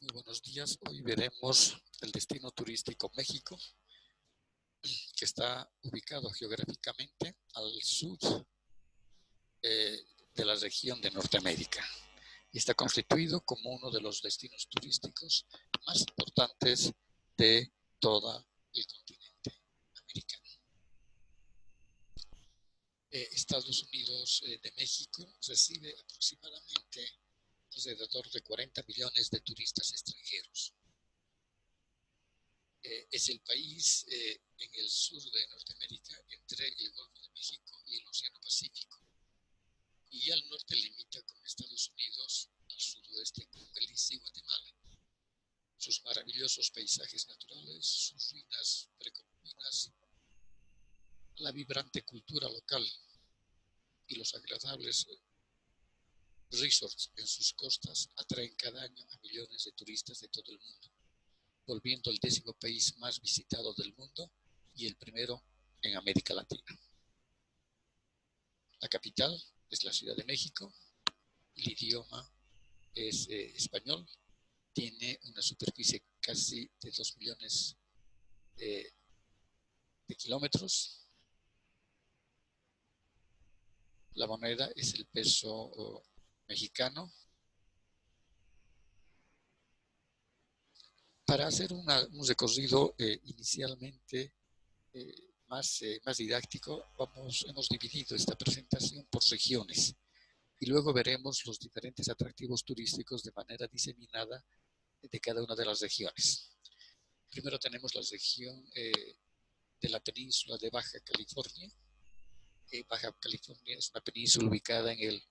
Muy buenos días. Hoy veremos el destino turístico México, que está ubicado geográficamente al sur de la región de Norteamérica y está constituido como uno de los destinos turísticos más importantes de todo el continente americano. Estados Unidos de México recibe aproximadamente alrededor de 40 millones de turistas extranjeros. Es el país en el sur de Norteamérica entre el Golfo de México y el Océano Pacífico. Y al norte limita con Estados Unidos, al sudoeste con Belice y Guatemala. Sus maravillosos paisajes naturales, sus ruinas precolombinas, la vibrante cultura local y los agradables resorts en sus costas atraen cada año a millones de turistas de todo el mundo, volviendo el 10º país más visitado del mundo y el primero en América Latina. La capital es la Ciudad de México, el idioma es español, tiene una superficie casi de 2 millones de kilómetros. La moneda es el peso mexicano. Para hacer un recorrido inicialmente más didáctico, hemos dividido esta presentación por regiones y luego veremos los diferentes atractivos turísticos de manera diseminada de cada una de las regiones. Primero tenemos la región de la península de Baja California. Baja California es una península ubicada en el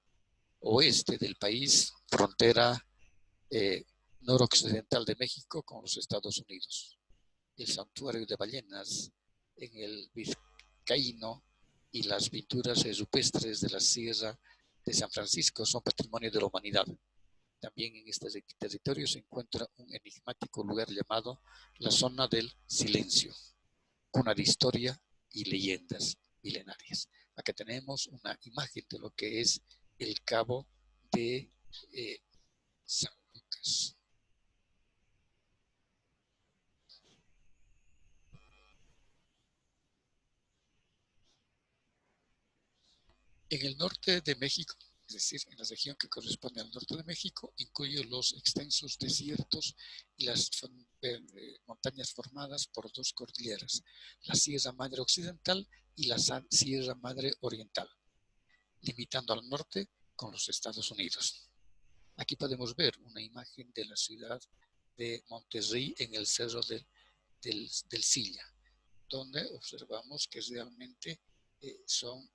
oeste del país, frontera noroccidental de México con los Estados Unidos. El santuario de ballenas en el Vizcaíno y las pinturas rupestres de la Sierra de San Francisco son patrimonio de la humanidad. También en este territorio se encuentra un enigmático lugar llamado la Zona del Silencio, cuna de historia y leyendas milenarias. Acá tenemos una imagen de lo que es el Cabo de San Lucas. En el norte de México, es decir, en la región que corresponde al norte de México, incluye los extensos desiertos y las montañas formadas por dos cordilleras, la Sierra Madre Occidental y la Sierra Madre Oriental, limitando al norte con los Estados Unidos. Aquí podemos ver una imagen de la ciudad de Monterrey en el cerro del Silla, donde observamos que realmente son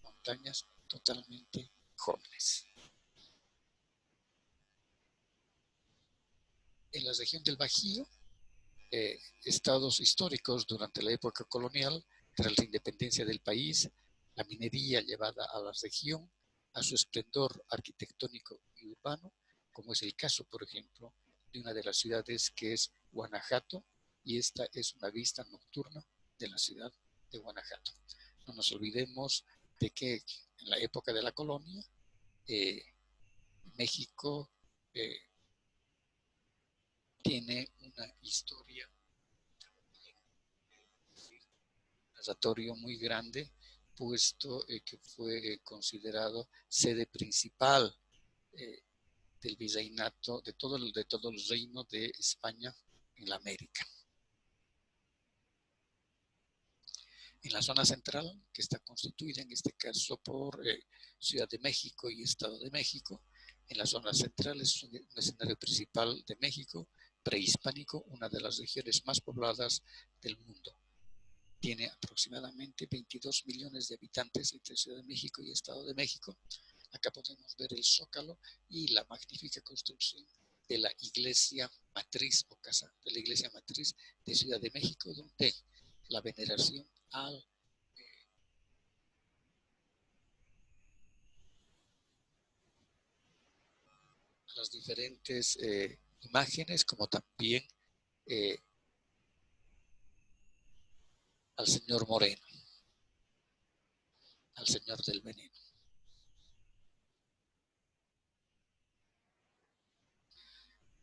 montañas totalmente jóvenes. En la región del Bajío, estados históricos durante la época colonial, tras la independencia del país, la minería llevada a la región a su esplendor arquitectónico y urbano, como es el caso, por ejemplo, de una de las ciudades que es Guanajuato, y esta es una vista nocturna de la ciudad de Guanajuato. No nos olvidemos de que en la época de la colonia, México tiene una historia, un narratorio muy grande, puesto que fue considerado sede principal del virreinato, de todo el reino de España en la América. En la zona central, que está constituida en este caso por Ciudad de México y Estado de México, en la zona central es un escenario principal de México, prehispánico, una de las regiones más pobladas del mundo. Tiene aproximadamente 22 millones de habitantes entre Ciudad de México y Estado de México. Acá podemos ver el Zócalo y la magnífica construcción de la iglesia matriz o casa de la iglesia matriz de Ciudad de México, donde la veneración a las diferentes imágenes, como también al señor Moreno, al señor del veneno.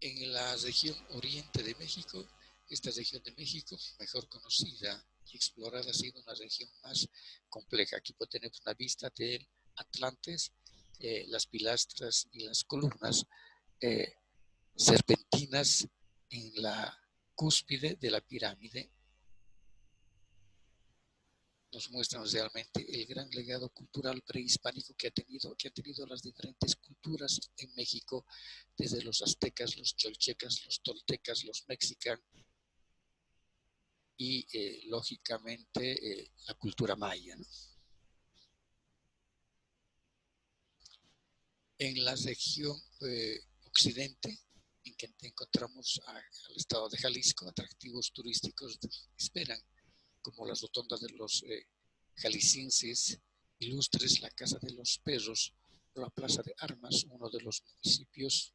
En la región oriente de México, esta región de México, mejor conocida y explorada, ha sido una región más compleja. Aquí tenemos una vista del Atlantes, las pilastras y las columnas eh, serpentinas en la cúspide de la pirámide nos muestran realmente el gran legado cultural prehispánico que ha tenido las diferentes culturas en México, desde los aztecas, los cholchecas, los toltecas, los mexicanos y lógicamente la cultura maya, ¿no? En la región occidente, en que encontramos al estado de Jalisco, atractivos turísticos esperan, como las rotondas de los jaliscienses ilustres, la Casa de los Perros, la Plaza de Armas, uno de los municipios,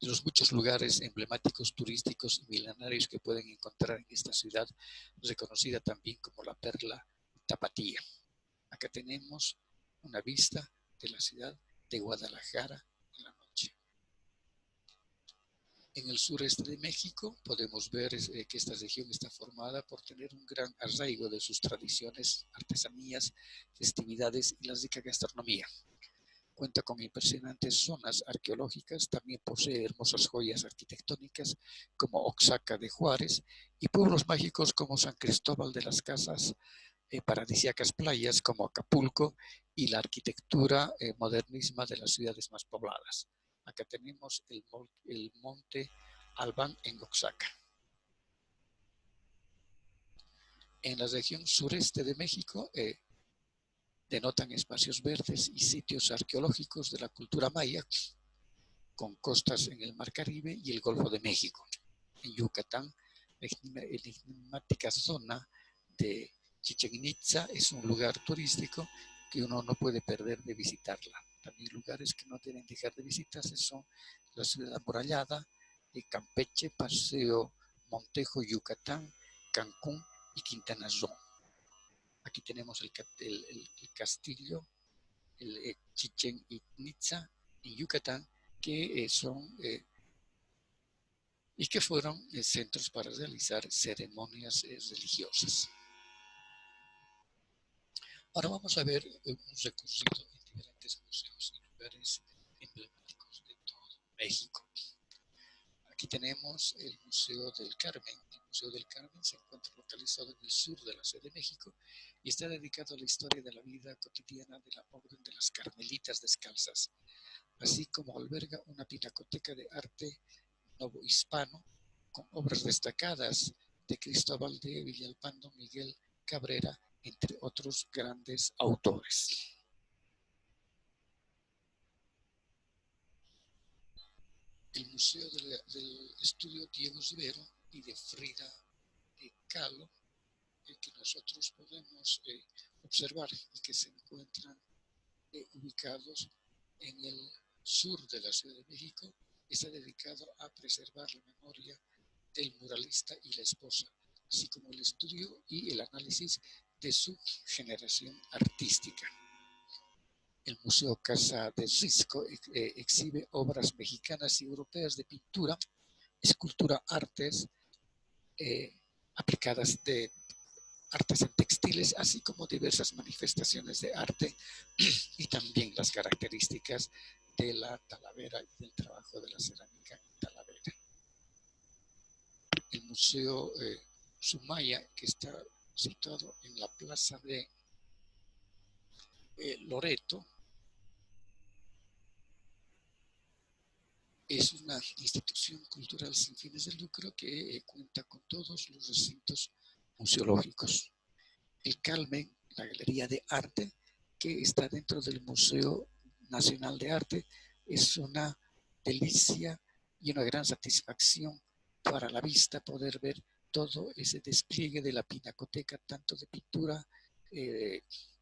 de los muchos lugares emblemáticos turísticos y milenarios que pueden encontrar en esta ciudad, reconocida también como la Perla Tapatía. Acá tenemos una vista de la ciudad de Guadalajara en la noche. En el sureste de México podemos ver que esta región está formada por tener un gran arraigo de sus tradiciones, artesanías, festividades y la rica gastronomía. Cuenta con impresionantes zonas arqueológicas, también posee hermosas joyas arquitectónicas como Oaxaca de Juárez y pueblos mágicos como San Cristóbal de las Casas, paradisíacas playas como Acapulco y la arquitectura modernisma de las ciudades más pobladas. Acá tenemos el monte Albán en Oaxaca. En la región sureste de México denotan espacios verdes y sitios arqueológicos de la cultura maya, con costas en el Mar Caribe y el Golfo de México. En Yucatán, la enigmática zona de Chichén Itzá es un lugar turístico que uno no puede perder de visitarla. También lugares que no deben dejar de visitarse son la ciudad amurallada, Campeche, Paseo Montejo, Yucatán, Cancún y Quintana Roo. Aquí tenemos el castillo, el Chichén Itzá en Yucatán, que son y que fueron centros para realizar ceremonias religiosas. Ahora vamos a ver un recorrido en diferentes museos y lugares emblemáticos de todo México. Aquí tenemos el Museo del Carmen. El Museo del Carmen se encuentra localizado en el sur de la Ciudad de México y está dedicado a la historia de la vida cotidiana de la Orden de las Carmelitas Descalzas, así como alberga una pinacoteca de arte novohispano con obras destacadas de Cristóbal de Villalpando, Miguel Cabrera, entre otros grandes autores. El Museo del Estudio Diego Rivero y de Frida Kahlo, que nosotros podemos observar y que se encuentran ubicados en el sur de la Ciudad de México, está dedicado a preservar la memoria del muralista y la esposa, así como el estudio y el análisis de su generación artística. El Museo Casa de Risco exhibe obras mexicanas y europeas de pintura, escultura, artes aplicadas de artes en textiles, así como diversas manifestaciones de arte y también las características de la talavera y del trabajo de la cerámica en talavera. El Museo Sumaya, que está situado en la plaza de Loreto, es una institución cultural sin fines de lucro que cuenta con todos los recintos museológicos. El Carmen, la Galería de Arte, que está dentro del Museo Nacional de Arte, es una delicia y una gran satisfacción para la vista poder ver todo ese despliegue de la pinacoteca, tanto de pintura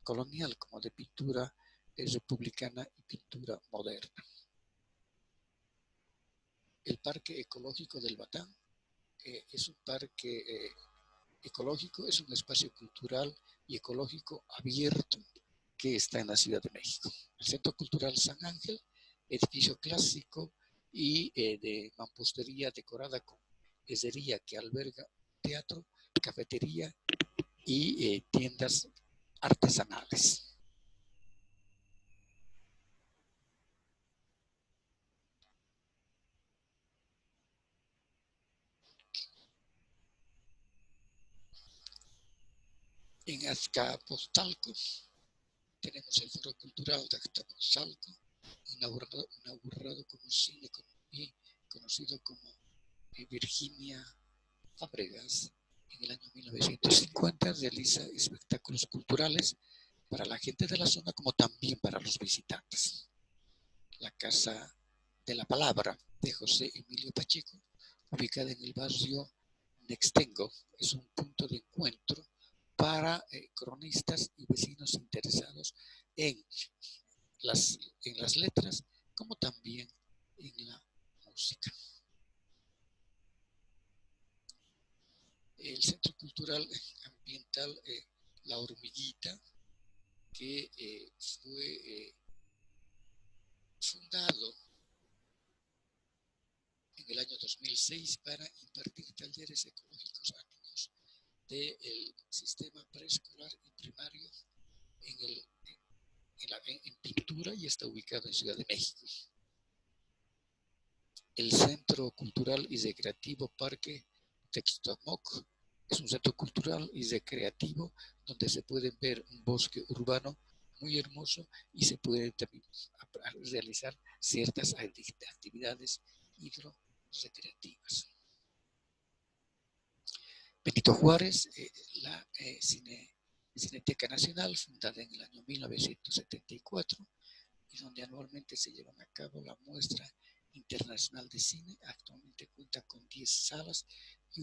colonial como de pintura republicana y pintura moderna. El Parque Ecológico del Batán es un parque ecológico, es un espacio cultural y ecológico abierto que está en la Ciudad de México. El Centro Cultural San Ángel, edificio clásico y de mampostería decorada con herrería que alberga teatro, cafetería y tiendas artesanales. En Azcapotzalco tenemos el Foro Cultural de Azcapotzalco, inaugurado como cine y conocido como Virginia Fábregas. En el año 1950 realiza espectáculos culturales para la gente de la zona como también para los visitantes. La Casa de la Palabra de José Emilio Pacheco, ubicada en el barrio Nextengo, es un punto de encuentro para cronistas y vecinos interesados en en las letras como también en la música. El Centro Cultural Ambiental La Hormiguita, que fue fundado en el año 2006 para impartir talleres ecológicos a niños del sistema preescolar y primario en pintura y está ubicado en Ciudad de México. El Centro Cultural y Recreativo Parque Textomoc es un centro cultural y recreativo donde se puede ver un bosque urbano muy hermoso y se pueden también realizar ciertas actividades hidro-recreativas. Benito Juárez, la Cineteca Nacional, fundada en el año 1974, y donde anualmente se llevan a cabo la muestra internacional de cine. Actualmente cuenta con 10 salas y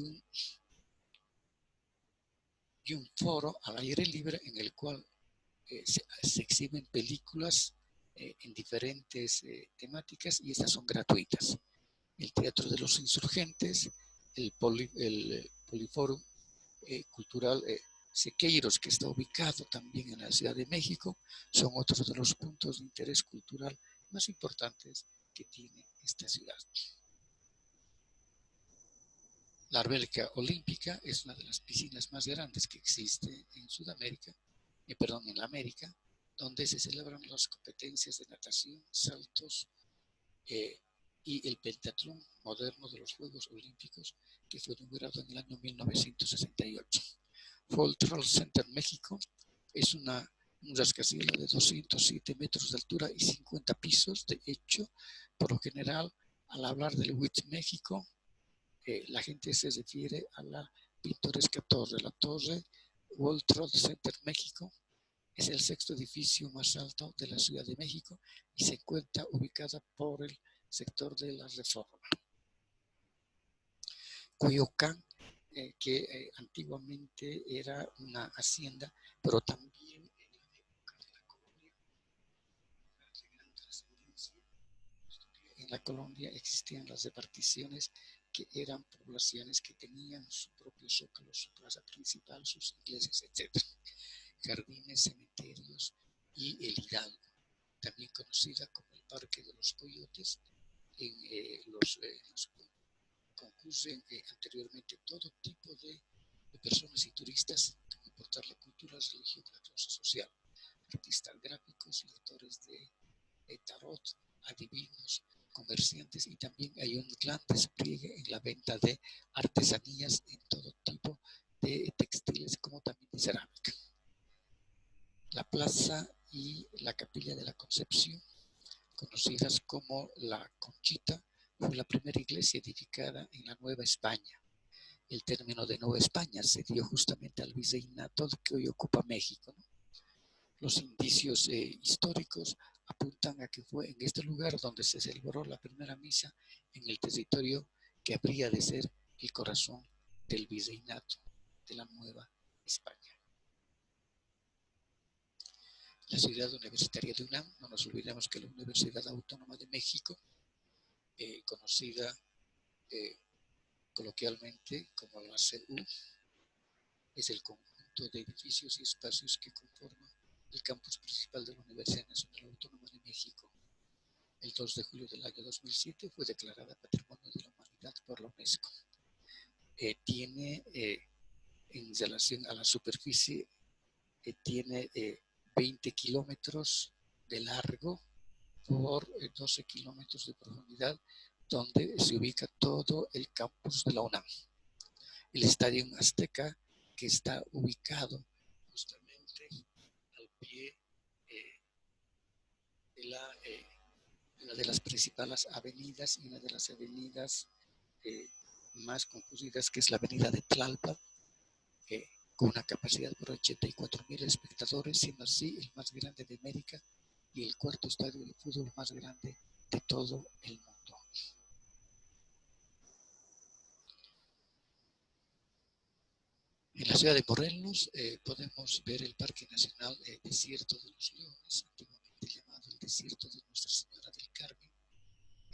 un foro al aire libre en el cual se exhiben películas en diferentes temáticas y estas son gratuitas. El Teatro de los Insurgentes, el Poliforum Cultural Sequeiros, que está ubicado también en la Ciudad de México, son otros de los puntos de interés cultural más importantes que tiene esta ciudad. La alberca olímpica es una de las piscinas más grandes que existe en Sudamérica, en América, donde se celebran las competencias de natación, saltos y el pentatlón moderno de los Juegos Olímpicos, que fue inaugurado en el año 1968. World Trade Center México es un rascacielos de 207 metros de altura y 50 pisos. De hecho, por lo general, al hablar del WIT México, la gente se refiere a la pintoresca torre. La torre World Trade Center México es el sexto edificio más alto de la Ciudad de México y se encuentra ubicada por el sector de la Reforma. Coyoacán, que antiguamente era una hacienda, pero también en la época de la colonia, de gran trascendencia. En la colonia existían las reparticiones que eran poblaciones que tenían su propio zócalo, su plaza principal, sus iglesias, etc. Jardines, cementerios y el Hidalgo, también conocida como el Parque de los Coyotes. Los concurren anteriormente todo tipo de personas y turistas, sin importar la cultura, la religión, la clase social, artistas gráficos, lectores de tarot, adivinos, comerciantes, y también hay un gran despliegue en la venta de artesanías en todo tipo de textiles como también de cerámica. La plaza y la capilla de la Concepción, conocidas como la Conchita, fue la primera iglesia edificada en la Nueva España. El término de Nueva España se dio justamente al virreinato que hoy ocupa México, ¿no? Los indicios históricos apuntan a que fue en este lugar donde se celebró la primera misa en el territorio que habría de ser el corazón del virreinato de la Nueva España. La ciudad universitaria de UNAM, no nos olvidemos que la Universidad Autónoma de México, conocida coloquialmente como la CU, es el conjunto de edificios y espacios que conforman el campus principal de la Universidad Nacional Autónoma de México. el 2 de julio del año 2007 fue declarada Patrimonio de la Humanidad por la UNESCO. Tiene, en relación a la superficie, tiene 20 kilómetros de largo por 12 kilómetros de profundidad, donde se ubica todo el campus de la UNAM. El Estadio Azteca, que está ubicado justamente al pie de una de las principales avenidas y una de las avenidas más concurridas, que es la avenida de Tlalpan, con una capacidad por 84,000 espectadores, siendo así el más grande de América y el cuarto estadio de fútbol más grande de todo el mundo. En la ciudad de Morelos podemos ver el Parque Nacional Desierto de los Leones, antiguamente llamado el Desierto de Nuestra Señora del Carmen,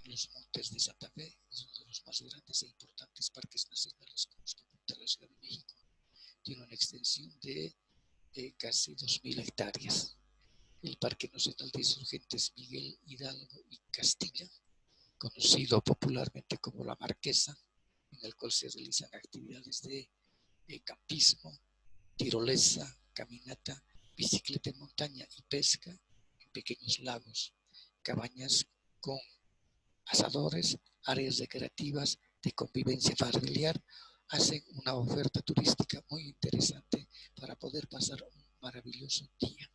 en los montes de Santa Fe. Es uno de los más grandes e importantes parques nacionales con los que cuenta la Ciudad de México. Tiene una extensión de casi 2,000 hectáreas. El Parque Nacional de Insurgentes Miguel Hidalgo y Castilla, conocido popularmente como La Marquesa, en el cual se realizan actividades de campismo, tirolesa, caminata, bicicleta en montaña y pesca en pequeños lagos, cabañas con asadores, áreas recreativas de convivencia familiar, hacen una oferta turística muy interesante para poder pasar un maravilloso día.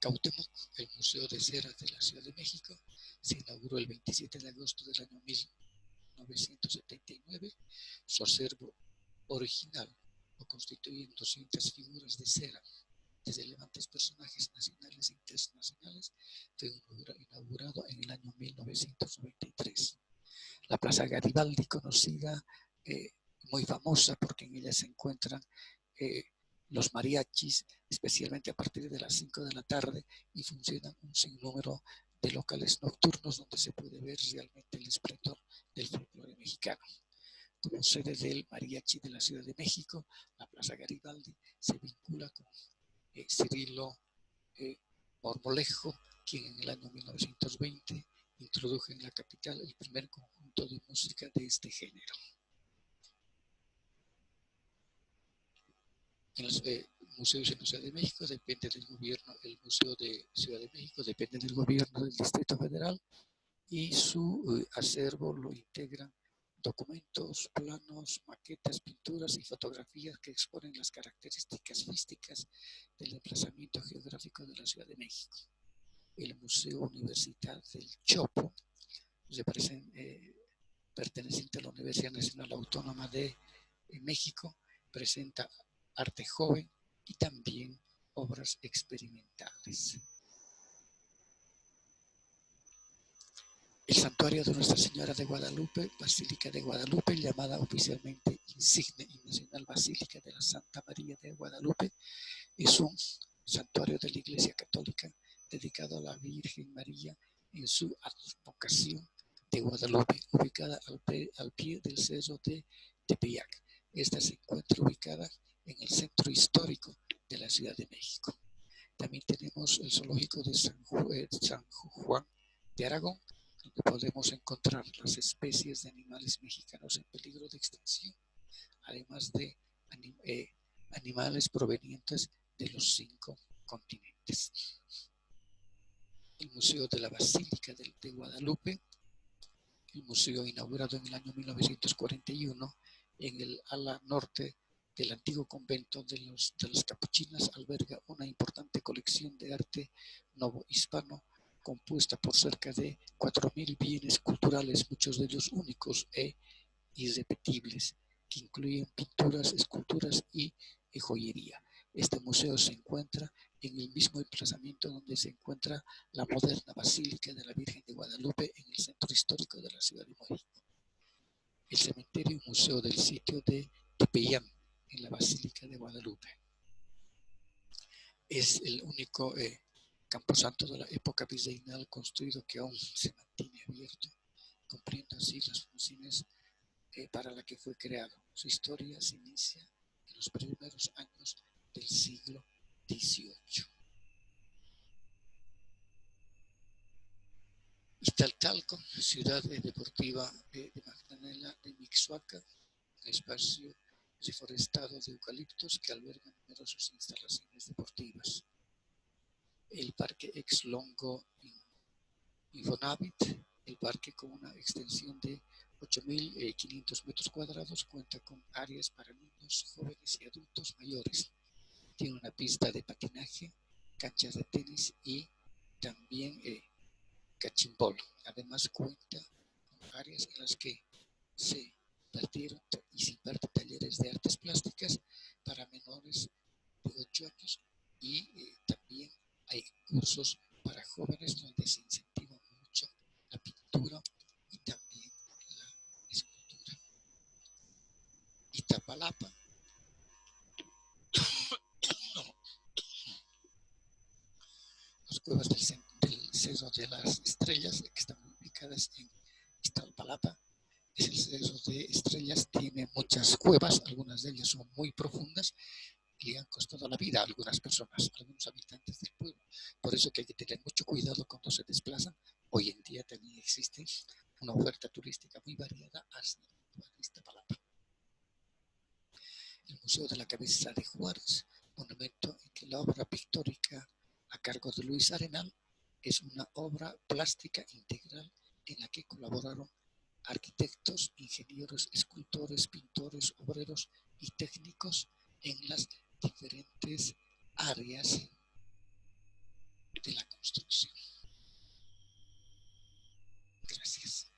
Cuauhtémoc, el Museo de Cera de la Ciudad de México, se inauguró el 27 de agosto del año 1979. Su acervo original lo constituyen 200 figuras de cera de relevantes personajes nacionales e internacionales. Fue inaugurado en el año 1993. La Plaza Garibaldi, conocida, muy famosa, porque en ella se encuentran los mariachis, especialmente a partir de las 5 de la tarde, y funcionan un sinnúmero de locales nocturnos donde se puede ver realmente el esplendor del folclore mexicano. Como sede del mariachi de la Ciudad de México, la Plaza Garibaldi se vincula con Cirilo Marmolejo, quien en el año 1920 introdujo en la capital el primer conjunto de música de este género. En los museos en la Ciudad de México depende del gobierno, el Museo de Ciudad de México depende del gobierno del Distrito Federal, y su acervo lo integran documentos, planos, maquetas, pinturas y fotografías que exponen las características físicas del emplazamiento geográfico de la Ciudad de México. El Museo Universidad del Chopo, perteneciente a la Universidad Nacional Autónoma de México, presenta arte joven y también obras experimentales. El santuario de Nuestra Señora de Guadalupe, Basílica de Guadalupe, llamada oficialmente Insigne y Nacional Basílica de la Santa María de Guadalupe, es un santuario de la Iglesia Católica dedicado a la Virgen María en su advocación de Guadalupe, ubicada al pie del cerro de Tepeyac. Esta se encuentra ubicada en el centro histórico de la Ciudad de México. También tenemos el zoológico de San Juan de Aragón, donde podemos encontrar las especies de animales mexicanos en peligro de extinción, además de animales provenientes de los 5 continentes. El Museo de la Basílica de Guadalupe, el museo inaugurado en el año 1941 en el ala norte del antiguo convento de las capuchinas, alberga una importante colección de arte novohispano compuesta por cerca de 4,000 bienes culturales, muchos de ellos únicos e irrepetibles, que incluyen pinturas, esculturas y joyería. Este museo se encuentra en el mismo emplazamiento donde se encuentra la moderna Basílica de la Virgen de Guadalupe en el centro histórico de la Ciudad de México. El cementerio museo del sitio de Tepeyan en la Basílica de Guadalupe es el único camposanto de la época virreinal construido que aún se mantiene abierto, cumpliendo así las funciones para la que fue creado. Su historia se inicia en los primeros años del siglo XVIII. Italcalco, ciudad deportiva de Magdalena de Mixhuaca, un espacio reforestado de eucaliptos que alberga numerosas instalaciones deportivas. El Parque Ex Longo Infonavit, el parque con una extensión de 8.500 metros cuadrados, cuenta con áreas para niños, jóvenes y adultos mayores. Tiene una pista de patinaje, canchas de tenis y también cachimbol. Además cuenta con áreas en las que se impartieron y se imparten talleres de artes plásticas para menores de 8 años y también hay cursos para jóvenes donde se incentiva mucho la pintura y también la escultura. Iztapalapa, las cuevas del Cerro de las Estrellas, que están ubicadas en Iztapalapa. Es el Cerro de Estrellas, tiene muchas cuevas, algunas de ellas son muy profundas y le han costado la vida a algunas personas, a algunos habitantes del pueblo. Por eso que hay que tener mucho cuidado cuando se desplazan. Hoy en día también existe una oferta turística muy variada hacia Iztapalapa. El Museo de la Cabeza de Juárez, monumento en que la obra pictórica a cargo de Luis Arenal es una obra plástica integral en la que colaboraron arquitectos, ingenieros, escultores, pintores, obreros y técnicos en las diferentes áreas de la construcción. Gracias.